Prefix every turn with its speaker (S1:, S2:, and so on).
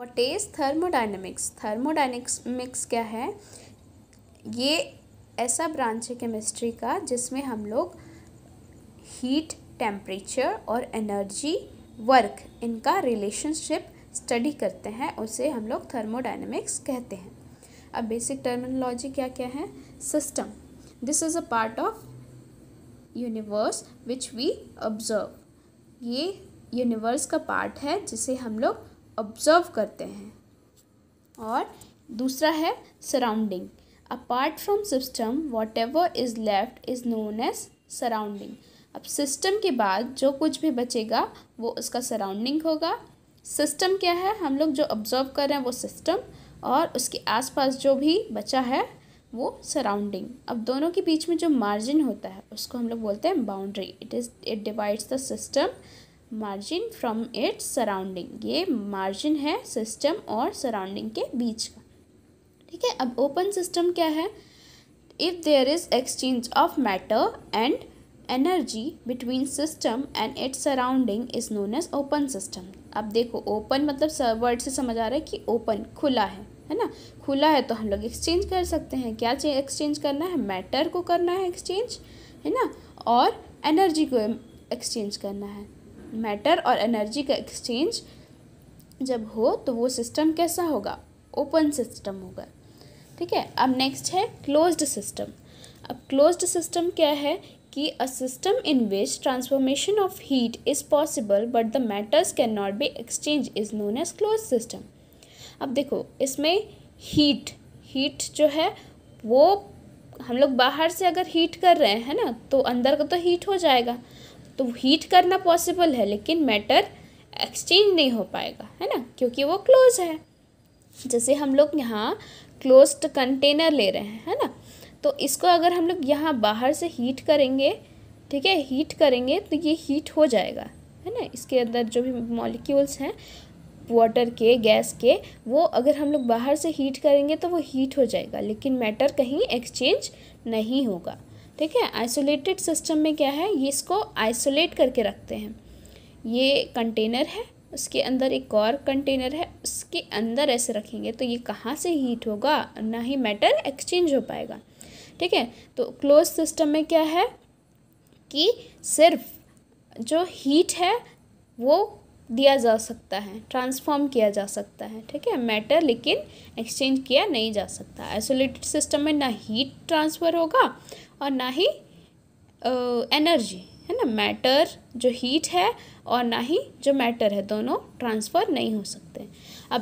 S1: What is thermodynamics? Thermodynamics क्या है? ये ऐसा ब्रांच है केमिस्ट्री का जिसमें हम लोग हीट, टेम्परेचर और एनर्जी, वर्क, इनका रिलेशनशिप स्टडी करते हैं, उसे हम लोग थर्मोडायनेमिक्स कहते हैं। अब बेसिक टर्मिनोलॉजी क्या क्या है? System, this is a part of universe which we observe. ये यूनिवर्स का पार्ट है जिसे हम लोग ऑब्जर्व करते हैं। और दूसरा है surrounding, apart from system whatever is left is known as surrounding. अब सिस्टम के बाद जो कुछ भी बचेगा वो उसका सराउंडिंग होगा। सिस्टम क्या है? हम लोग जो ऑब्जर्व कर रहे हैं वो सिस्टम, और उसके आसपास जो भी बचा है वो सराउंडिंग। अब दोनों के बीच में जो मार्जिन होता है उसको हम लोग बोलते हैं boundary. It divides the system margin from its surrounding. ये मार्जिन है सिस्टम और सराउंडिंग के बीच का। ठीक है। अब ओपन सिस्टम क्या है? If there is exchange of matter and energy between system and its surrounding is known as open system. अब देखो, ओपन मतलब वर्ड से समझ आ रहा है कि ओपन, खुला है ना। खुला है तो हम लोग एक्सचेंज कर सकते हैं। क्या एक्सचेंज करना है? मैटर को करना है एक्सचेंज, है ना, और एनर्जी को एक्सचेंज करना है। मैटर और एनर्जी का एक्सचेंज जब हो तो वो सिस्टम कैसा होगा? ओपन सिस्टम होगा। ठीक है। अब नेक्स्ट है क्लोज्ड सिस्टम। अब क्लोज्ड सिस्टम क्या है कि a system in which transformation of heat is possible but the matters can not be exchange is known as closed system. अब देखो, इसमें हीट जो है वो हम लोग बाहर से अगर हीट कर रहे हैं ना तो अंदर का तो हीट हो जाएगा, तो हीट करना पॉसिबल है, लेकिन मैटर एक्सचेंज नहीं हो पाएगा, है ना, क्योंकि वो क्लोज है। जैसे हम लोग यहाँ क्लोज्ड कंटेनर ले रहे हैं, है ना, तो इसको अगर हम लोग यहाँ बाहर से हीट करेंगे, ठीक है, हीट करेंगे तो ये हीट हो जाएगा, है ना। इसके अंदर जो भी मॉलिक्यूल्स हैं वाटर के, गैस के, वो अगर हम लोग बाहर से हीट करेंगे तो वो हीट हो जाएगा, लेकिन मैटर कहीं एक्सचेंज नहीं होगा। ठीक है। आइसोलेटेड सिस्टम में क्या है? ये इसको आइसोलेट करके रखते हैं। ये कंटेनर है, उसके अंदर एक और कंटेनर है, उसके अंदर ऐसे रखेंगे तो ये कहाँ से हीट होगा? ना ही मैटर एक्सचेंज हो पाएगा। ठीक है। तो क्लोज सिस्टम में क्या है कि सिर्फ जो हीट है वो दिया जा सकता है, ट्रांसफॉर्म किया जा सकता है। ठीक है। मैटर लेकिन एक्सचेंज किया नहीं जा सकता। आइसोलेटेड सिस्टम में ना हीट ट्रांसफ़र होगा और ना ही एनर्जी, है ना। मैटर जो हीट है और ना ही जो मैटर है, दोनों ट्रांसफ़र नहीं हो सकते। अब